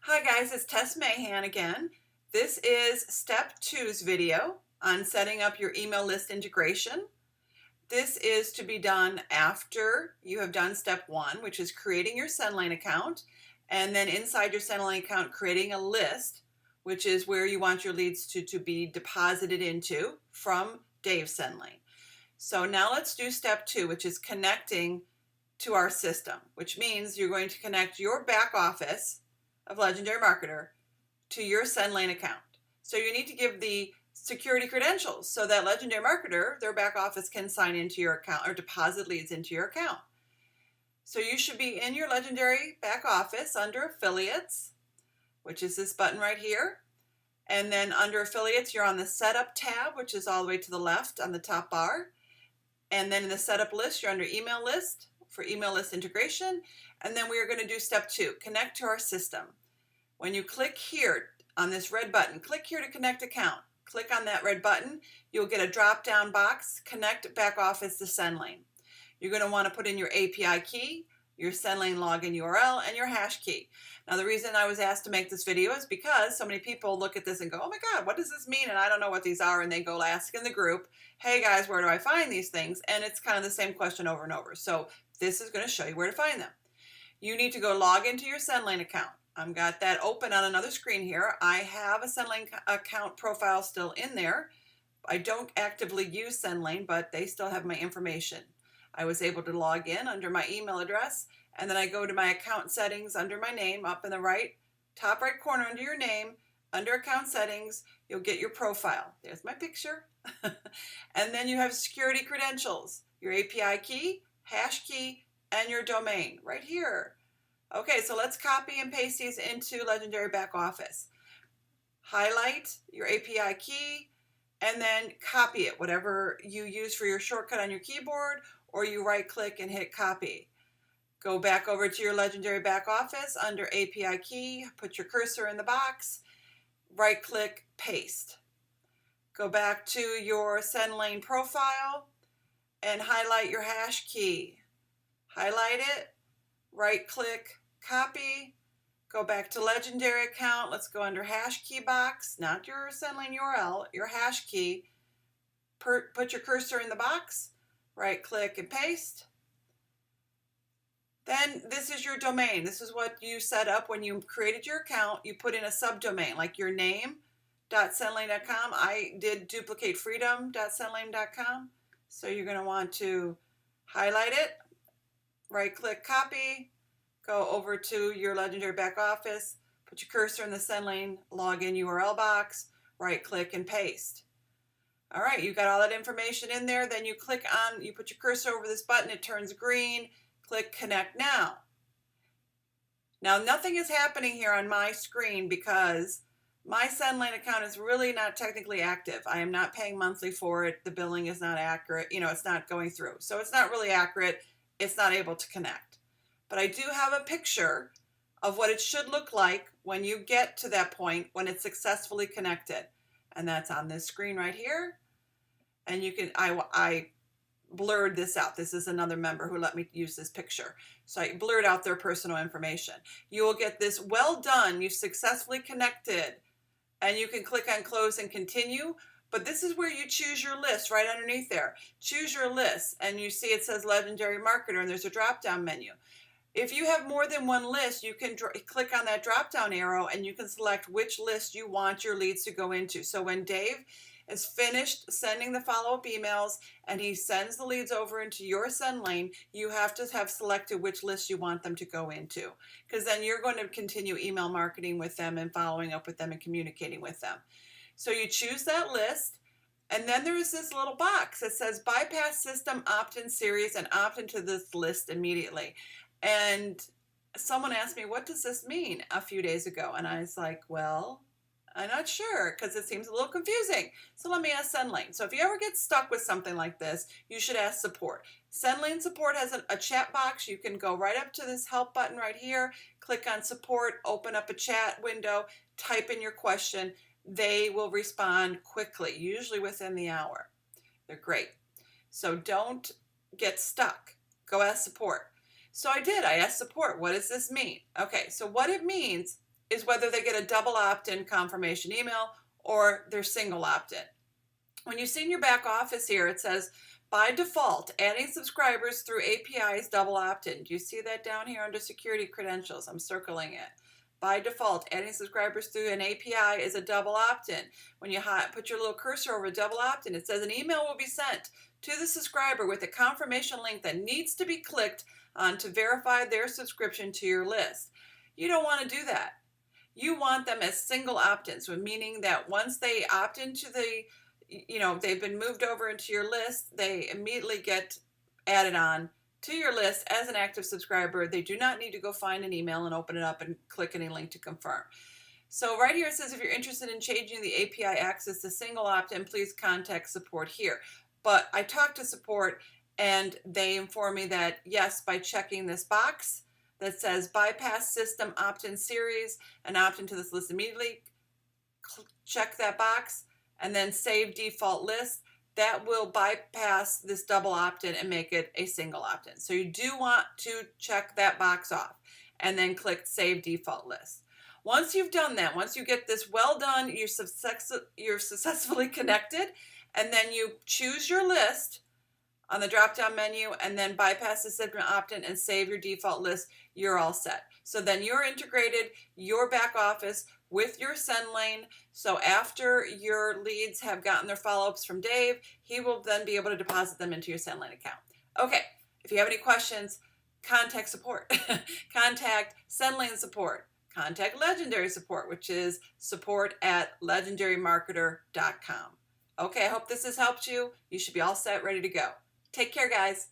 Hi guys, it's Tess Mahan again. This is step two's video on setting up your email list integration. This is to be done after you have done step one, which is creating your Sendlane account, and then inside your Sendlane account, creating a list, which is where you want your leads to be deposited into from Dave Sendlane. So now let's do step two, which is connecting to our system, which means you're going to connect your back office of Legendary Marketer to your Sendlane account. So you need to give the security credentials so that Legendary Marketer, their back office, can sign into your account or deposit leads into your account. So you should be in your Legendary back office under Affiliates, which is this button right here. And then under Affiliates, you're on the Setup tab, which is all the way to the left on the top bar. And then in the Setup list, you're under Email List for email list integration. And then we are going to do step two, connect to our system. When you click here on this red button, click here to connect account. Click on that red button. You'll get a drop-down box, connect back office to Sendlane. You're going to want to put in your API key, your Sendlane login URL, and your hash key. Now, the reason I was asked to make this video is because so many people look at this and go, oh my God, what does this mean? And I don't know what these are. And they go ask in the group, hey guys, where do I find these things? And it's kind of the same question over and over. So this is going to show you where to find them. You need to go log into your Sendlane account. I've got that open on another screen here. I have a Sendlane account profile still in there. I don't actively use Sendlane, but they still have my information. I was able to log in under my email address, and then I go to my account settings under my name up in the top right corner under your name, under account settings, you'll get your profile. There's my picture. And then you have security credentials, your API key, hash key, and your domain right here. Okay, so let's copy and paste these into Legendary Back Office. Highlight your API key and then copy it, whatever you use for your shortcut on your keyboard, or you right click and hit copy. Go back over to your Legendary Back Office under API key, put your cursor in the box, right click, paste. Go back to your Sendlane profile and highlight your hash key. Highlight it, right click, copy, go back to Legendary account. Let's go under hash key box, not your Sendlane URL, your hash key. Put your cursor in the box, right click and paste. Then this is your domain. This is what you set up when you created your account. You put in a subdomain like your name.sendlane.com. I did duplicatefreedom.sendlane.com. So you're going to want to highlight it, right click, copy, go over to your Legendary Back Office, put your cursor in the Sendlane login URL box, right click and paste. All right, you got all that information in there. Then you click on, you put your cursor over this button, it turns green, click connect now. Now nothing is happening here on my screen because my Sendlane account is really not technically active. I am not paying monthly for it. The billing is not accurate. It's not going through. So it's not really accurate. It's not able to connect. But I do have a picture of what it should look like when you get to that point when it's successfully connected. And that's on this screen right here. And you can, I blurred this out. This is another member who let me use this picture. So I blurred out their personal information. You will get this, well done, you've successfully connected. And you can click on close and continue. But this is where you choose your list right underneath there. Choose your list. And you see it says Legendary Marketer and there's a drop-down menu. If you have more than one list, you can click on that drop-down arrow and you can select which list you want your leads to go into. So when Dave is finished sending the follow-up emails and he sends the leads over into your Sendlane, you have to have selected which list you want them to go into, because then you're going to continue email marketing with them and following up with them and communicating with them. So you choose that list, and then there is this little box that says bypass system opt-in series and opt into this list immediately. And someone asked me, what does this mean, a few days ago? And I was like, well, I'm not sure because it seems a little confusing. So let me ask Sendlane. So if you ever get stuck with something like this, you should ask support. Sendlane support has a chat box. You can go right up to this help button right here, click on support, open up a chat window, type in your question. They will respond quickly, usually within the hour. They're great. So don't get stuck. Go ask support. So I did. I asked support, what does this mean? Okay, so what it means is whether they get a double opt-in confirmation email or their single opt-in. When you see in your back office here, it says, by default, adding subscribers through API is double opt-in. Do you see that down here under security credentials? I'm circling it. By default, adding subscribers through an API is a double opt-in. When you put your little cursor over double opt-in, it says an email will be sent to the subscriber with a confirmation link that needs to be clicked on to verify their subscription to your list. You don't want to do that. You want them as single opt-ins, meaning that once they opt into they've been moved over into your list, they immediately get added on to your list as an active subscriber. They do not need to go find an email and open it up and click any link to confirm. So right here it says, if you're interested in changing the API access to single opt-in, please contact support here. But I talked to support and they informed me that yes, by checking this box that says bypass system opt-in series and opt into this list immediately, check that box and then save default list. That will bypass this double opt-in and make it a single opt-in. So you do want to check that box off and then click Save Default List. Once you've done that, once you get this well done, you're successfully connected, and then you choose your list on the drop-down menu and then bypass the system opt-in and save your default list, you're all set. So then you're integrated your back office with your Sendlane. So after your leads have gotten their follow-ups from Dave, he will then be able to deposit them into your Sendlane account. Okay, if you have any questions, contact support. Contact Sendlane support. Contact Legendary support, which is support@legendarymarketer.com. Okay, I hope this has helped you. You should be all set, ready to go. Take care, guys.